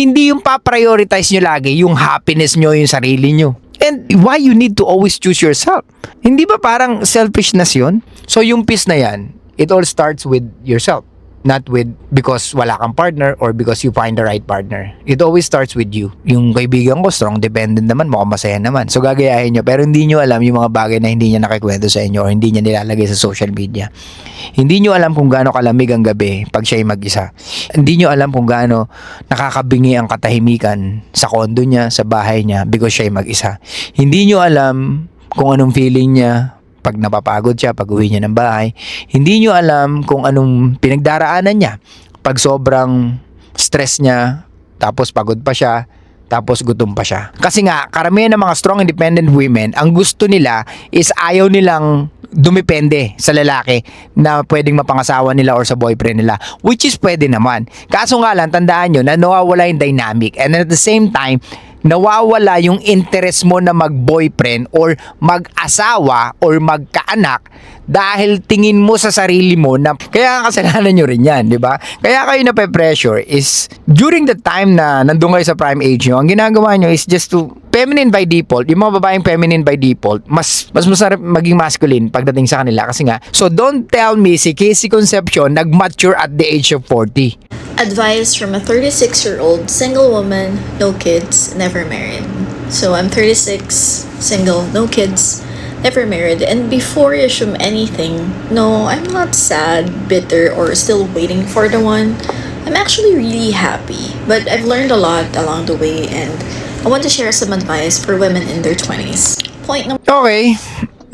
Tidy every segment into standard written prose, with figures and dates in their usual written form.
Hindi yung pa-prioritize nyo lagi yung happiness nyo, yung sarili nyo. And why you need to always choose yourself? Hindi ba parang selfishness yun? So yung peace na yan, it all starts with yourself. Not with because wala kang partner or because you find the right partner. It always starts with you. Yung kaibigan ko, strong dependent naman, mukhang masaya naman. So gagayahin nyo, pero hindi nyo alam yung mga bagay na hindi niya nakikwento sa inyo or hindi niya nilalagay sa social media. Hindi nyo alam kung gaano kalamig ang gabi pag siya'y mag-isa. Hindi nyo alam kung gaano nakakabingi ang katahimikan sa kondo niya, sa bahay niya because siya'y mag-isa. Hindi nyo alam kung anong feeling niya pag napapagod siya, pag uwi niya ng bahay. Hindi nyo alam kung anong pinagdaraanan niya pag sobrang stress niya, tapos pagod pa siya, tapos gutom pa siya. Kasi nga, karamihan ng mga strong independent women, ang gusto nila is ayaw nilang dumepende sa lalaki na pwedeng mapangasawa nila or sa boyfriend nila, which is pwede naman. Kaso nga lang, tandaan nyo na nawawala yung dynamic, and at the same time, nawawala yung interest mo na mag-boyfriend or mag-asawa or magkaanak dahil tingin mo sa sarili mo na kaya kasalanan nyo rin yan, di ba? Kaya kayo nape-pressure is during the time na nandun kayo sa prime age nyo, ang ginagawa nyo is just to feminine by default. Yung mga babaeng feminine by default, mas masarap maging masculine pagdating sa kanila kasi nga. So don't tell me si Casey Concepcion nag-mature at the age of 40. Advice from a 36-year-old single woman, no kids, never married. So I'm 36, single, no kids, never married. And before you assume anything, no, I'm not sad, bitter, or still waiting for the one. I'm actually really happy. But I've learned a lot along the way, and I want to share some advice for women in their 20s. Point number... Okay,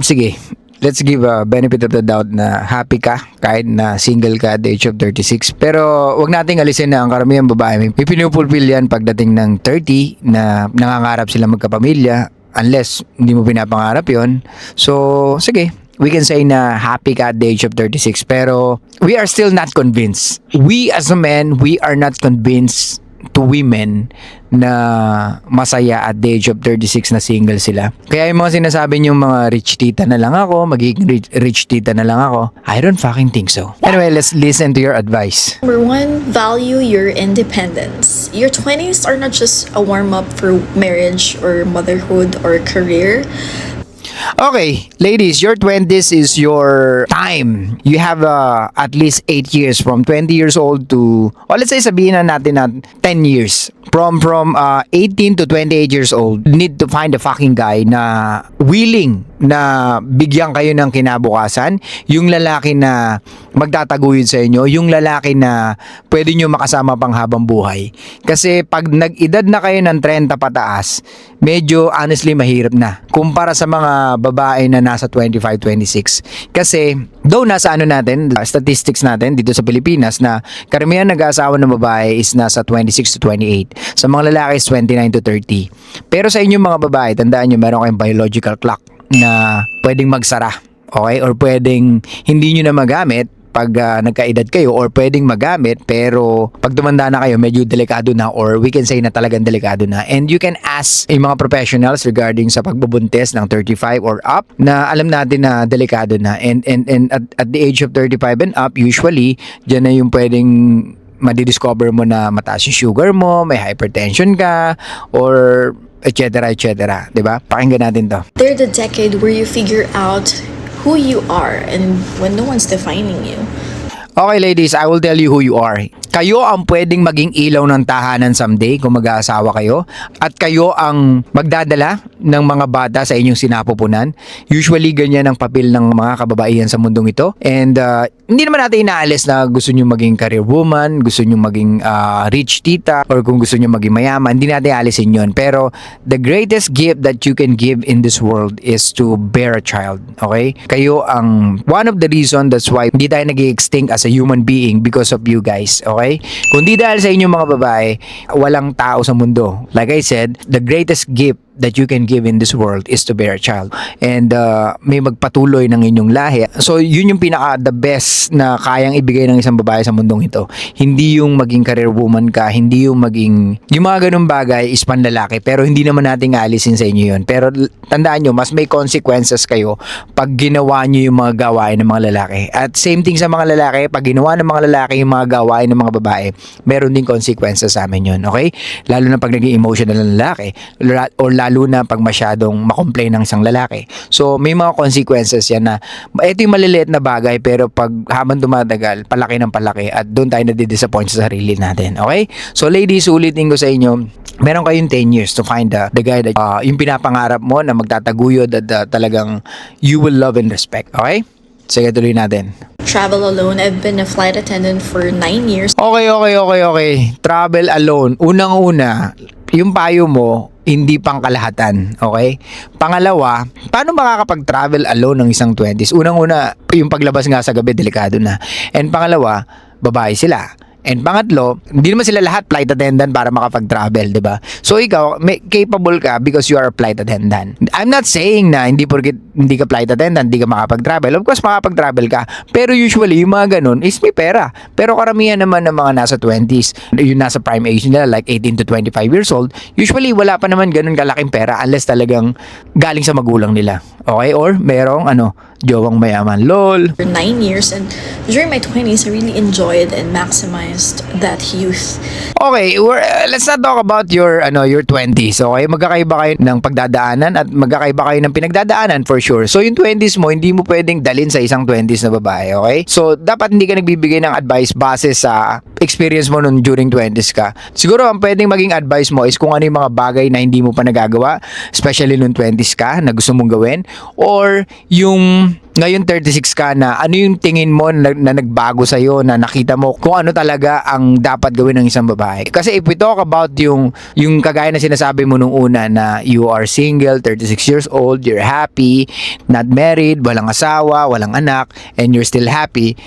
sige. Let's give a benefit of the doubt na happy ka kahit na single ka at the age of 36. Pero wag nating alisin na ang karamihang babae may pinupulfill yan pagdating ng 30 na nangangarap sila magkapamilya unless hindi mo pinapangarap yon. So, sige. We can say na happy ka at the age of 36 pero we are still not convinced. We as a men, we are not convinced to women na masaya at the age of 36 na single sila. Kaya yung mga sinasabi niyong mga rich tita na lang ako, magiging rich tita na lang ako, I don't fucking think so. Anyway, let's listen to your advice. Number one, value your independence. Your 20s are not just a warm-up for marriage or motherhood or career. Okay, ladies, your 20s is your time. You have at least 8 years from 20 years old to, let's say sabihin na natin na 10 years. From 18 to 28 years old, you need to find a fucking guy na willing na bigyan kayo ng kinabukasan. Yung lalaki na magtataguyod sa inyo. Yung lalaki na pwede nyo makasama pang habang buhay. Kasi pag nag-edad na kayo ng 30 pataas, medyo honestly mahirap na. Kumpara sa mga babae na nasa 25, 26. Kasi, though nasa statistics natin dito sa Pilipinas na karamihan nag-aasawa ng babae is nasa 26 to 28. Sa mga lalaki is 29 to 30. Pero sa inyong mga babae, tandaan nyo, meron kayong biological clock na pwedeng magsara. Okay? Or pwedeng hindi nyo na magamit pag nagkaedad kayo or pwedeng magamit pero pag tumanda na kayo medyo delikado na or we can say na talagang delikado na. And you can ask yung mga professionals regarding sa pagbubuntis ng 35 or up na alam natin na delikado na. And at the age of 35 and up, usually dyan na yung pwedeng madidiscover mo na mataas yung sugar mo, may hypertension ka, or etc. etc. Diba? Pakinggan natin to. They're the decade where you figure out who you are and when no one's defining you. Okay ladies, I will tell you who you are. Kayo ang pwedeng maging ilaw ng tahanan someday kung mag-aasawa kayo. At kayo ang magdadala ng mga bata sa inyong sinapupunan. Usually, ganyan ang papel ng mga kababaihan sa mundong ito. And hindi naman natin inaalis na gusto nyo maging career woman, gusto nyo maging rich tita, or kung gusto nyo maging mayaman. Hindi natin aalisin yun. Pero the greatest gift that you can give in this world is to bear a child. Okay? Kayo ang one of the reason that's why hindi tayo nag-extinct as a human being because of you guys. Okay? Kung di dahil sa inyong mga babae, walang tao sa mundo. Like I said, the greatest gift that you can give in this world is to bear a child. And may magpatuloy ng inyong lahi. So, yun yung pinaka the best na kayang ibigay ng isang babae sa mundong ito. Hindi yung maging career woman ka, hindi yung maging, yung mga ganung bagay is panlalaki, pero hindi naman natin aalisin sa inyo yun. Pero tandaan nyo, mas may consequences kayo pag ginawa nyo yung mga gawain ng mga lalaki. At same thing sa mga lalaki, pag ginawa ng mga lalaki yung mga gawain ng mga babae, meron din consequences sa amin yun, okay? Lalo na pag naging emotional ng lalaki, or lalo na pag masyadong makomplain ng isang lalaki. So, may mga consequences yan na, ito yung maliliit na bagay, pero pag habang dumadagal, palaki ng palaki, at doon tayo nadidisappoint sa sarili natin, okay? So, ladies, ulitin ko sa inyo, meron kayong 10 years to find the guy that yung pinapangarap mo na magtataguyod at talagang you will love and respect, okay? Sige, tuloy natin. Travel alone. I've been a flight attendant for 9 years. Okay. Travel alone. Unang-una, yung payo mo, hindi pang kalahatan. Okay? Pangalawa, paano makakapag-travel alone ng isang 20s? Unang-una, yung paglabas nga sa gabi, delikado na. And pangalawa, babae sila. And pangatlo, hindi naman sila lahat flight attendant para makapag-travel, di ba? So ikaw, capable ka because you are a flight attendant. I'm not saying na hindi porket hindi ka flight attendant, hindi ka makapag-travel. Of course, makapag-travel ka. Pero usually, yung mga ganun is may pera. Pero karamihan naman ng mga nasa 20s, yung nasa prime age nila, like 18 to 25 years old, usually wala pa naman ganun kalaking pera unless talagang galing sa magulang nila. Okay? Or merong jowang mayaman. LOL. For 9 years, and during my 20s, I really enjoyed and maximized that youth. Okay, let's not talk about your 20s. Okay, magkakaiba kayo ng pagdadaanan at magkakaiba kayo ng pinagdadaanan for sure. So yung 20s mo, hindi mo pwedeng dalhin sa isang 20s na babae, okay? So dapat hindi ka nagbibigay ng advice base sa experience mo nun during 20s ka. Siguro ang pwedeng maging advice mo is kung ano yung mga bagay na hindi mo pa nagagawa, especially nung 20s ka na gusto mong gawin, or yung ngayon 36 ka na, ano yung tingin mo na nagbago sa'yo, na nakita mo kung ano talaga ang dapat gawin ng isang babae. Kasi if we talk about yung kagaya na sinasabi mo nung una na you are single, 36 years old, you're happy, not married, walang asawa, walang anak, and you're still happy,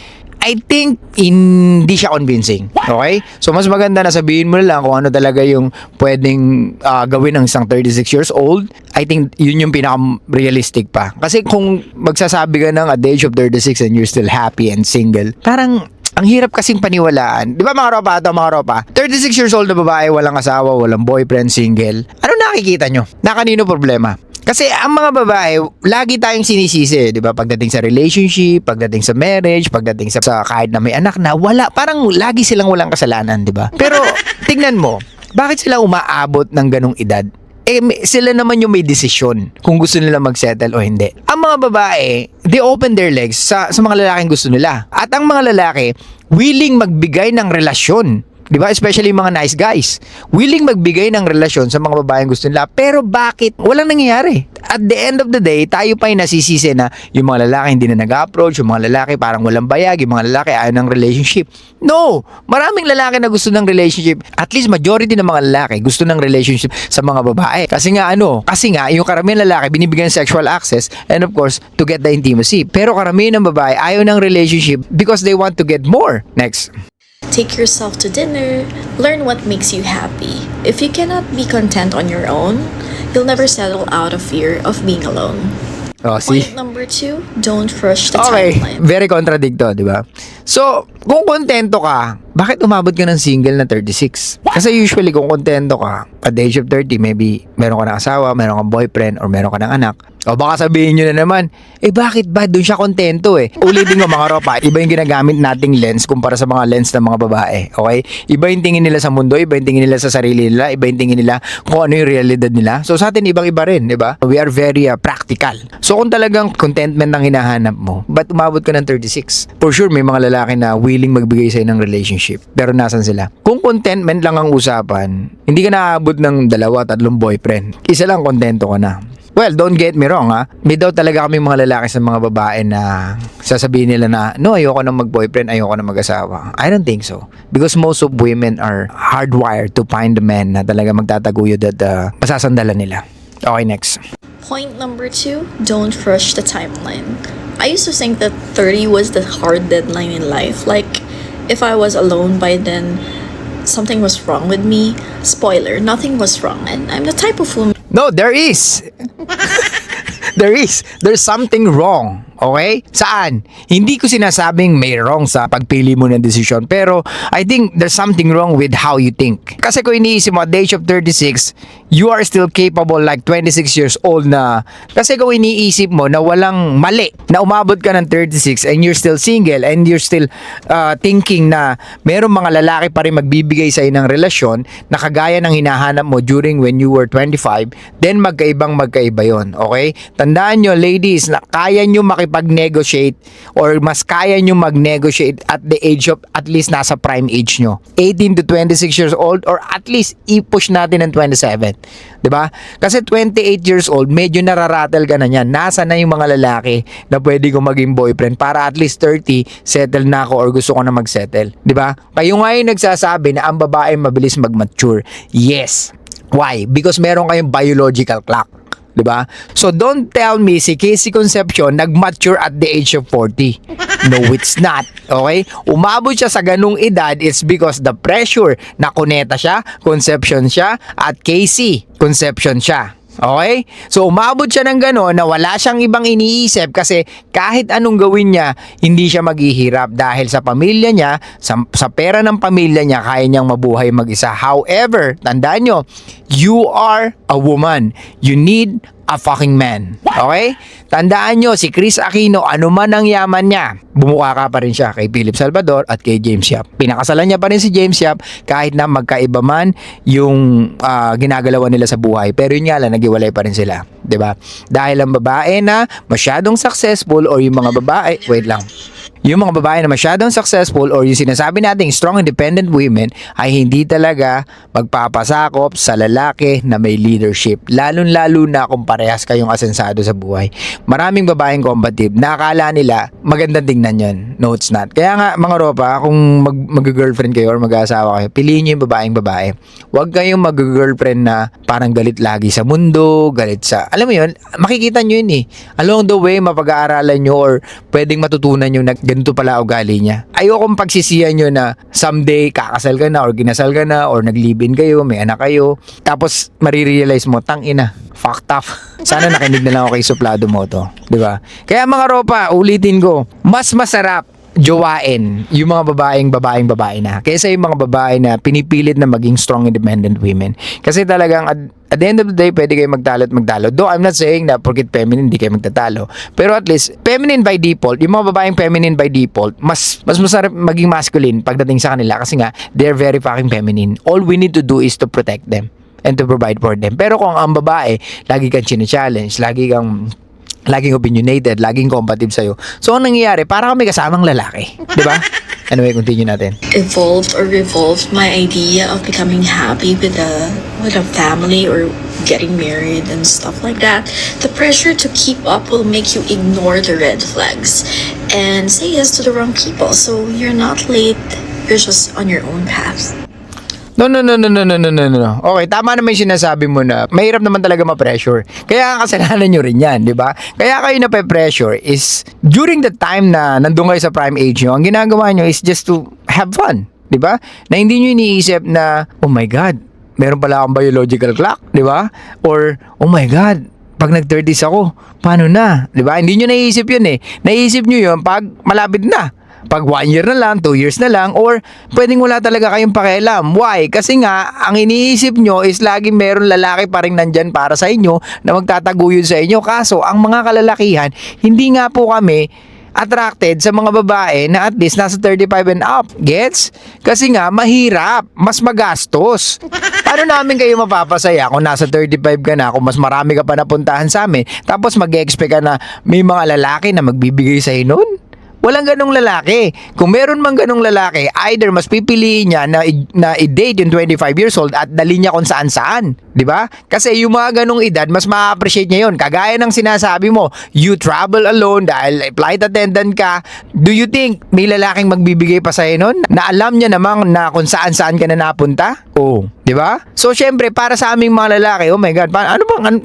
I think hindi siya convincing. Okay? So mas maganda na sabihin mo na lang kung ano talaga yung pwedeng gawin ng isang 36 years old. I think yun yung pinaka-realistic pa. Kasi kung magsasabi ka ng at the age of 36 and you're still happy and single, parang ang hirap kasing paniwalaan. Di ba mga ropa? 36 years old na babae, walang asawa, walang boyfriend, single. Ano nakikita nyo? Na kanino problema? Kasi ang mga babae, lagi tayong sinisisi, di ba? Pagdating sa relationship, pagdating sa marriage, pagdating sa kahit na may anak na, parang lagi silang walang kasalanan, di ba? Pero tingnan mo, bakit sila umaabot ng ganong edad? Sila naman yung may desisyon kung gusto nila mag-settle o hindi. Ang mga babae, they open their legs sa mga lalaking gusto nila. At ang mga lalaki, willing magbigay ng relasyon. Di ba? Especially mga nice guys. Willing magbigay ng relasyon sa mga babaeng gusto nila. Pero bakit? Walang nangyayari. At the end of the day, tayo pa yung nasisisi na yung mga lalaki hindi na nag-approach, yung mga lalaki parang walang bayag, yung mga lalaki ayaw ng relationship. No! Maraming lalaki na gusto ng relationship. At least majority ng mga lalaki gusto ng relationship sa mga babae. Kasi nga yung karamihan lalaki binibigyan ng sexual access and of course, to get the intimacy. Pero karamihan ng babae ayaw ng relationship because they want to get more. Next. Take yourself to dinner. Learn what makes you happy. If you cannot be content on your own, you'll never settle out of fear of being alone. Oh, see? Point number 2, don't rush the Okay, timeline. very contradicto, di ba? So, kung kontento ka, bakit umabot ka ng single na 36? Kasi usually kung kontento ka, at the age of 30, maybe meron ka ng asawa, meron kang boyfriend, or meron ka ng anak. O baka sabihin nyo na naman, bakit ba doon siya kontento Ulitin ko mga ropa, iba yung ginagamit nating lens kumpara sa mga lens ng mga babae. Okay? Iba yung tingin nila sa mundo, iba yung tingin nila sa sarili nila, iba yung tingin nila kung ano yung realidad nila. So sa atin, ibang-iba rin, di ba? We are very practical. So kung talagang contentment ang hinahanap mo, ba't umabot ka ng 36? For sure, may mga lalaki na willing magbigay sa'yo ng relationship. Pero nasan sila? Kung contentment lang ang usapan, hindi ka naaabot ng 2-3 boyfriend. Isa lang, kontento ka na. Well, don't get me wrong May daw talaga kami mga lalaki sa mga babae na sasabihin nila na, no, ayoko na mag-boyfriend, ayoko na mag-asawa. I don't think so. Because most of women are hardwired to find a man na talaga magtataguyod at masasandalan nila. Okay, next. Point number 2, don't rush the timeline. I used to think that 30 was the hard deadline in life. Like, if I was alone by then, something was wrong with me. Spoiler, nothing was wrong. And I'm the type of woman. No, there is. There's something wrong. Okay? Saan? Hindi ko sinasabing may wrong sa pagpili mo ng desisyon, pero I think there's something wrong with how you think. Kasi kung iniisip mo at the age of 36, you are still capable like 26 years old na. Kasi kung iniisip mo na walang mali, na umabot ka ng 36 and you're still single and you're still thinking na merong mga lalaki pa rin magbibigay sa'yo ng relasyon na kagaya ng hinahanap mo during when you were 25, then magkaiba yon. Okay? Tandaan nyo, ladies, na kaya nyo makipag-negotiate or mas kaya nyo mag-negotiate at the age of at least nasa prime age nyo. 18 to 26 years old or at least i-push natin ng 27. 'Di ba? Kasi 28 years old, medyo nararatel ka na niyan. Nasa na yung mga lalaki na pwede ko maging boyfriend para at least 30, settle na ako or gusto ko na mag-settle. 'Di ba? Kayo nga yung nagsasabi na ang babae mabilis mag-mature. Yes. Why? Because meron kayong biological clock. 'Di ba? So don't tell me si Casey Concepcion nag-mature at the age of 40. No, it's not. Okay? Umabot siya sa ganung edad, it's because the pressure na Cuneta siya, Concepcion siya, at Casey Concepcion siya. Okay? So umabot siya ng gano'n na wala siyang ibang iniisip kasi kahit anong gawin niya, hindi siya maghihirap dahil sa pamilya niya, sa pera ng pamilya niya, kaya niyang mabuhay mag-isa. However, tandaan nyo, you are a woman. You need a fucking man. Okay? Tandaan nyo, si Chris Aquino, ano man ang yaman niya, bumuka ka pa rin siya kay Philip Salvador at kay James Yap. Pinakasalan niya pa rin si James Yap kahit na magkaiba man yung ginagalawan nila sa buhay. Pero yun nga lang, naghiwalay pa rin sila. 'Di ba? Dahil ang babae na masyadong successful or yung mga babae, wait lang. Yung mga babae na masyadong successful or yung sinasabi nating strong independent women ay hindi talaga magpapasakop sa lalaki na may leadership. Lalo-lalo na kung parehas kayong asensado sa buhay. Maraming babaeng combative, nakakala nila magandang tingnan yun. No, it's not. Kaya nga mga ropa, kung mag-girlfriend kayo or mag-asawa kayo, piliin nyo yung babaeng babae. Huwag kayong mag-girlfriend na parang galit lagi sa mundo, galit sa, alam mo yun, makikita nyo yun eh. Along the way, mapag-aaralan nyo or pwedeng matutunan nyo na ganito pala ugali niya. Ayokong pagsisiyan nyo na someday kakasal ka na or ginasal ka na or nag-live-in kayo, may anak kayo, tapos marirealize mo, tangina, fucked up. Sana nakinig na lang ako kay Suplado mo to. Diba? Kaya mga ropa, ulitin ko, mas masarap jowain yung mga babae na kaysa yung mga babae na pinipilit na maging strong independent women. Kasi talagang at the end of the day, pwede kayo magtalo. Though I'm not saying na porket feminine, hindi kayo magtatalo. Pero at least, feminine by default, yung mga babaeng feminine by default, mas masarap maging masculine pagdating sa kanila kasi nga, they're very fucking feminine. All we need to do is to protect them and to provide for them. Pero kung ang babae, lagi kang chine-challenge, laging opinionated, laging combative sa'yo. So, ang nangyayari, para kami kasamang lalaki. Diba? Anyway, continue natin. Evolved or revolved my idea of becoming happy with a family or getting married and stuff like that. The pressure to keep up will make you ignore the red flags and say yes to the wrong people. So you're not late, you're just on your own path. No. Okay, tama naman yung sinasabi mo na mahirap naman talaga ma-pressure. Kaya kasalanan nyo rin yan, di ba? Kaya kayo na-pressure is during the time na nandun kayo sa prime age nyo, ang ginagawa nyo is just to have fun, di ba? Na hindi nyo iniisip na, oh my God, meron pala akong biological clock, di ba? Or, oh my God, pag nag-30s ako, paano na? Di ba? Hindi nyo naiisip yun eh. Naiisip nyo yun pag malapit na. Pag 1 year na lang, 2 years na lang, or pwedeng wala talaga kayong pakialam. Why? Kasi nga, ang iniisip nyo is laging meron lalaki pa rin nandyan para sa inyo na magtataguyod sa inyo. Kaso, ang mga kalalakihan, hindi nga po kami attracted sa mga babae na at least nasa 35 and up. Gets? Kasi nga, mahirap. Mas magastos. Paano namin kayo mapapasaya kung nasa 35 ka na, kung mas marami ka pa napuntahan sa amin, tapos mag-expect ka na may mga lalaki na magbibigay sa'yo nun? Walang ganong lalaki. Kung meron mang ganong lalaki, either mas pipiliin niya na i-date yung 25 years old at dali niya kung saan-saan. Di ba? Kasi yung mga ganong edad, mas ma-appreciate niya yun. Kagaya ng sinasabi mo, you travel alone dahil flight attendant ka. Do you think may lalaking magbibigay pa sa'yo nun? Na alam niya namang na kung saan-saan ka na napunta? Oo. Di ba? So, syempre, para sa aming mga lalaki, oh my God,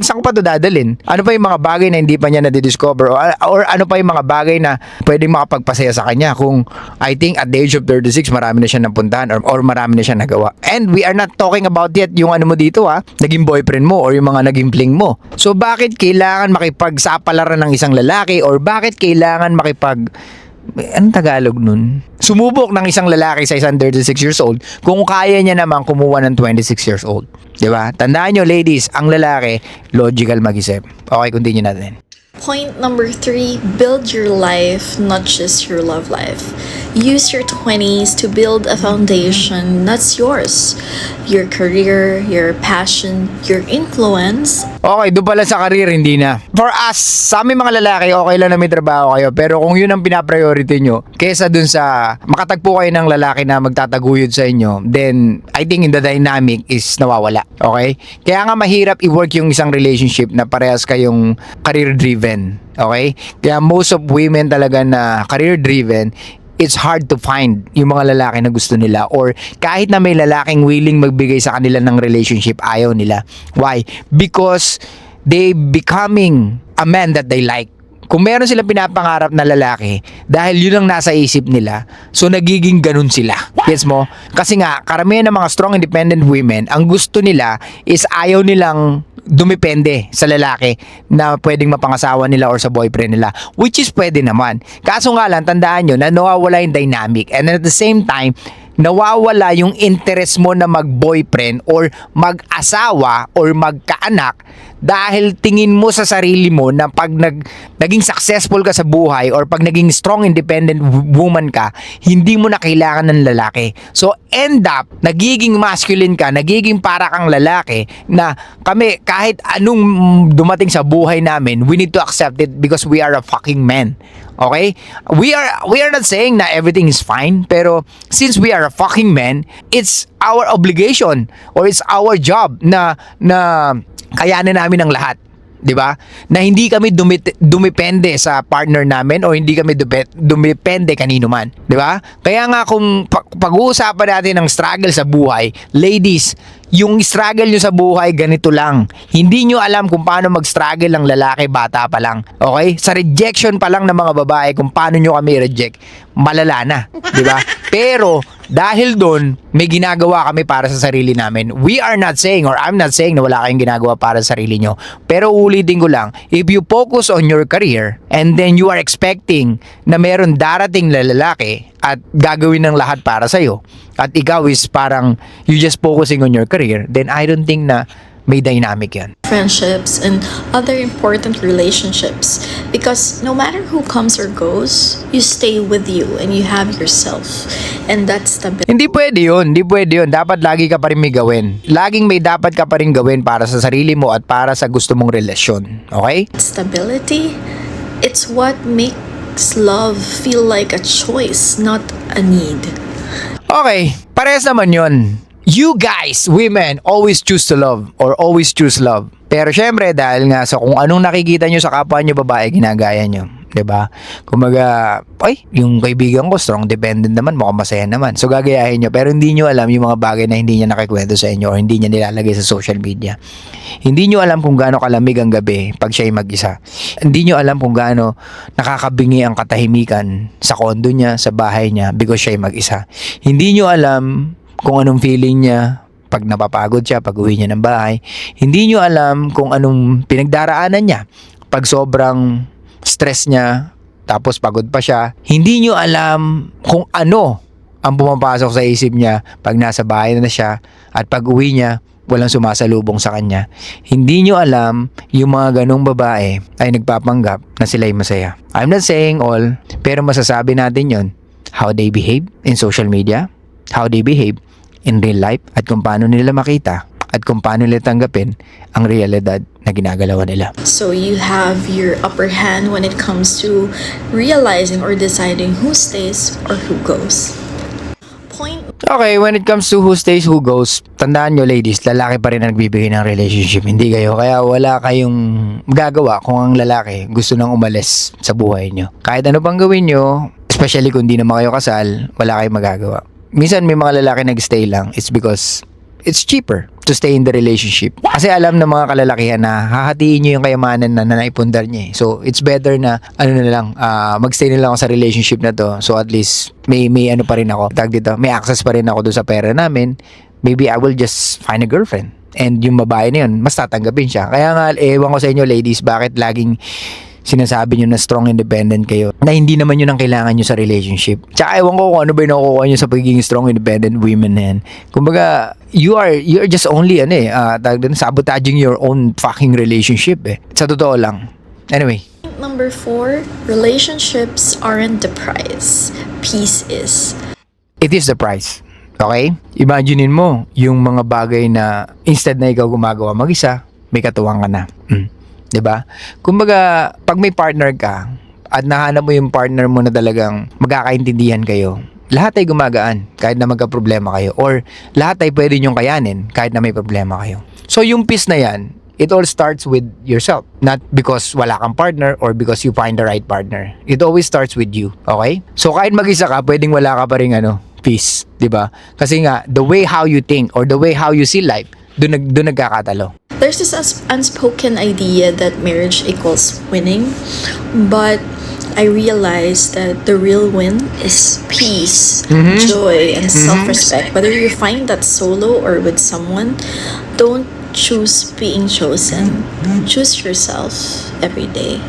saan ko pa ito dadalhin? Ano pa yung mga bagay na hindi pa niya nadidiscover? Or ano pa yung mga bagay na pwedeng makapagpasaya sa kanya kung I think at the age of 36, marami na siya napuntahan or marami na siya nagawa. And we are not talking about yet yung ano mo dito naging boyfriend mo or yung mga naging fling mo. So bakit kailangan makipagsapalaran ng isang lalaki or bakit kailangan anong Tagalog nun? Sumubok ng isang lalaki sa isang 36 years old kung kaya niya naman kumuha ng 26 years old. Diba? Tandaan nyo ladies, ang lalaki, logical mag-isip. Okay, continue natin. Point number 3, build your life, not just your love life. Use your 20s to build a foundation that's yours. Your career, your passion, your influence. Okay, doon pala sa career, hindi na. For us, sa aming mga lalaki, okay lang na may trabaho kayo. Pero kung yun ang pinapriority nyo, kesa dun sa makatagpo kayo ng lalaki na magtataguyod sa inyo, then I think the dynamic is nawawala. Okay? Kaya nga mahirap i-work yung isang relationship na parehas kayong career-driven. Okay? Kaya most of women talaga na career-driven, it's hard to find yung mga lalaki na gusto nila or kahit na may lalaking willing magbigay sa kanila ng relationship, ayaw nila. Why? Because they becoming a man that they like. Kung meron silang pinapangarap na lalaki, dahil yun ang nasa isip nila, so nagiging ganun sila. Gets mo? Kasi nga, karamihan ng mga strong independent women, ang gusto nila is ayaw nilang dumepende sa lalaki na pwedeng mapangasawa nila or sa boyfriend nila, which is pwede naman. Kaso nga lang, tandaan nyo na nawawala yung dynamic and at the same time, nawawala yung interest mo na mag-boyfriend or mag-asawa or magkaanak dahil tingin mo sa sarili mo na pag naging successful ka sa buhay or pag naging strong independent woman ka, hindi mo na kailangan ng lalaki. So end up, nagiging masculine ka, nagiging para kang lalaki na kami kahit anong dumating sa buhay namin, we need to accept it because we are a fucking man. Okay? We are not saying na everything is fine, pero since we are a fucking man, it's our obligation or it's our job na kayanin namin ang lahat. 'Di ba? Na hindi kami dumepende sa partner namin o hindi kami dumepende kanino man, 'di ba? Kaya nga kung pag-uusapan natin ng struggle sa buhay, ladies, yung struggle nyo sa buhay ganito lang. Hindi nyo alam kung paano mag-struggle ang lalaki bata pa lang. Okay? Sa rejection pa lang ng mga babae kung paano nyo kami reject, malala na, 'di ba? Pero dahil doon, may ginagawa kami para sa sarili namin. We are not saying or I'm not saying na wala kayong ginagawa para sa sarili nyo. Pero ulitin ko lang, if you focus on your career and then you are expecting na meron darating na lalaki at gagawin ng lahat para sa'yo at ikaw is parang you just focusing on your career, then I don't think na may dynamic yan. Friendships and other important relationships, because no matter who comes or goes, you stay with you and you have yourself, and that's the Hindi pwede yun. Dapat lagi ka pa rin may gawin. Laging may dapat ka pa rin gawin para sa sarili mo at para sa gusto mong relasyon. Okay? stability. It's what makes love feel like a choice, not a need. Okay, parehas naman yun. You guys, women, always choose to love or always choose love. Pero syempre, dahil nga sa kung anong nakikita nyo sa kapwa nyo babae, ginagaya nyo. 'Di ba? Kumaga, yung kaibigan ko, strong dependent naman, mukhang masaya naman. So gagayahin nyo, pero hindi nyo alam yung mga bagay na hindi niya nakikwento sa inyo or hindi niya nilalagay sa social media. Hindi nyo alam kung gaano kalamig ang gabi pag siya'y mag-isa. Hindi nyo alam kung gaano nakakabingi ang katahimikan sa kondo niya, sa bahay niya, because siya'y mag-isa. Hindi nyo alam kung anong feeling niya pag napapagod siya, pag uwi niya ng bahay. Hindi nyo alam kung anong pinagdaraanan niya pag sobrang stress niya, tapos pagod pa siya. Hindi nyo alam kung ano ang pumapasok sa isip niya pag nasa bahay na siya at pag uwi niya, walang sumasalubong sa kanya. Hindi nyo alam yung mga ganong babae ay nagpapanggap na sila'y masaya. I'm not saying all, pero masasabi natin yon how they behave in social media, how they behave in real life, at kung paano nila makita at kung paano nila tanggapin ang realidad na ginagalawan nila. So you have your upper hand when it comes to realizing or deciding who stays or who goes. Okay, when it comes to who stays, who goes, tandaan nyo ladies, lalaki pa rin ang nagbibigay ng relationship, hindi kayo. Kaya wala kayong gagawa kung ang lalaki gusto nang umalis sa buhay nyo. Kahit ano pang gawin nyo, especially kung di naman kayo kasal, wala kayong magagawa. Minsan may mga lalaki nag-stay lang, it's because it's cheaper to stay in the relationship. Kasi alam ng mga kalalakihan na hahatiin nyo yung kayamanan na naipundar niya. So, it's better na, magstay na lang ako sa relationship na to. So, at least, may ano pa rin ako. May access pa rin ako doon sa pera namin. Maybe I will just find a girlfriend. And yung babae na yun, mas tatanggapin siya. Kaya nga, ewan ko sa inyo ladies, bakit laging sinasabi nyo na strong independent kayo na hindi naman yun ang kailangan nyo sa relationship. Tsaka ewan ko kung ano ba yung nakukuha nyo sa pagiging strong independent women na yan. Kumbaga, you're just only sabotaging your own fucking relationship eh. Sa totoo lang. Anyway. Number 4, relationships aren't the prize. Peace is. It is the price. Okay? Imaginein mo yung mga bagay na instead na ikaw gumagawa mag-isa, may katuwang ka na. 'Di ba? Kumbaga, pag may partner ka at nahanap mo yung partner mo na talagang magkakaintindihan kayo, lahat ay gumagaan kahit na magka-problema kayo, or lahat ay pwede nyong kayanin kahit na may problema kayo. So yung peace na yan, it all starts with yourself. Not because wala kang partner or because you find the right partner. It always starts with you. Okay? So kahit mag-isa ka, pwedeng wala ka pa rin peace. 'Di ba? Kasi nga, the way how you think or the way how you see life, doon nagkakatalo. There's this unspoken idea that marriage equals winning, but I realized that the real win is peace, joy, and self-respect. Whether you find that solo or with someone, don't choose being chosen. Choose yourself every day.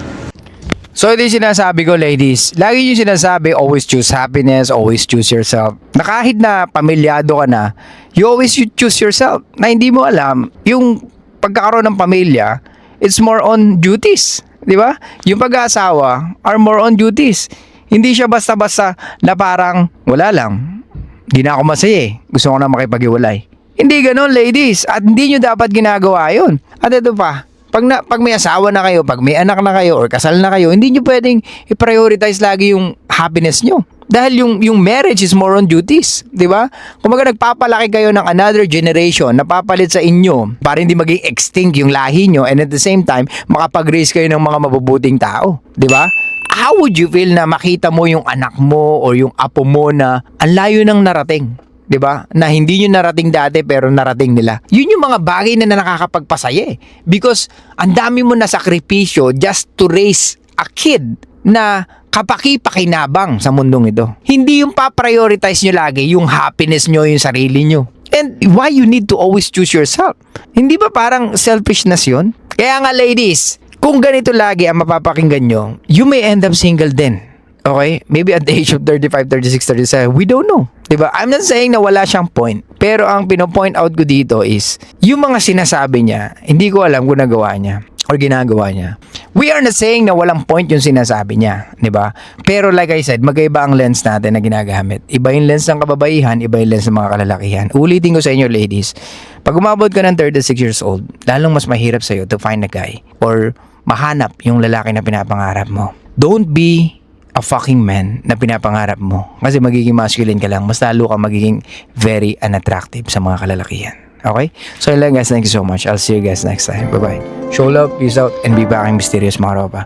So ito yung sinasabi ko ladies, lagi yung sinasabi always choose happiness, always choose yourself. Na kahit na pamilyado ka na, you always choose yourself. Na hindi mo alam, yung pagkakaroon ng pamilya, it's more on duties. Di ba? Yung pag-aasawa are more on duties. Hindi siya basta-basta na parang wala lang. Hindi na ako masaya eh. Gusto ko na makipag-iwalay. Hindi ganon ladies. At hindi nyo dapat ginagawa yun. At ito pa, pag may asawa na kayo, pag may anak na kayo, or kasal na kayo, hindi nyo pwedeng i-prioritize lagi yung happiness nyo. Dahil yung marriage is more on duties, di ba? Kumbaga nagpapalaki kayo ng another generation na papalit sa inyo para hindi maging extinct yung lahi nyo, and at the same time, makapag-raise kayo ng mga mabubuting tao, di ba? How would you feel na makita mo yung anak mo or yung apo mo na ang layo ng narating? 'Di ba? Na hindi nyo narating dati pero narating nila. Yun yung mga bagay na nakakapagpasaya eh. Because ang dami mo na sakripisyo just to raise a kid na kapaki-pakinabang sa mundong ito. Hindi yung pa-prioritize nyo lagi yung happiness nyo, yung sarili nyo. And why you need to always choose yourself? Hindi ba parang selfishness yun? Kaya nga ladies, kung ganito lagi ang mapapakinggan nyo, you may end up single din. Okay? Maybe at the age of 35, 36, 37. We don't know. Diba? I'm not saying na wala siyang point. Pero ang pino-point out ko dito is, yung mga sinasabi niya, hindi ko alam kung nagawa niya or ginagawa niya. We are not saying na walang point yung sinasabi niya. Diba? Pero like I said, magkaiba ang lens natin na ginagamit. Iba yung lens ng kababaihan, iba yung lens ng mga kalalakihan. Ulitin ko sa inyo ladies, pag umabot ka ng 36 years old, lalong mas mahirap sa'yo to find a guy or mahanap yung lalaki na pinapangarap mo. Don't be a fucking man na pinapangarap mo. Kasi magiging masculine ka lang, mas lalo ka magiging very unattractive sa mga kalalakihan. Okay? So yun lang guys, thank you so much. I'll see you guys next time. Bye-bye. Show love, peace out, and be back in mysterious mga ropa.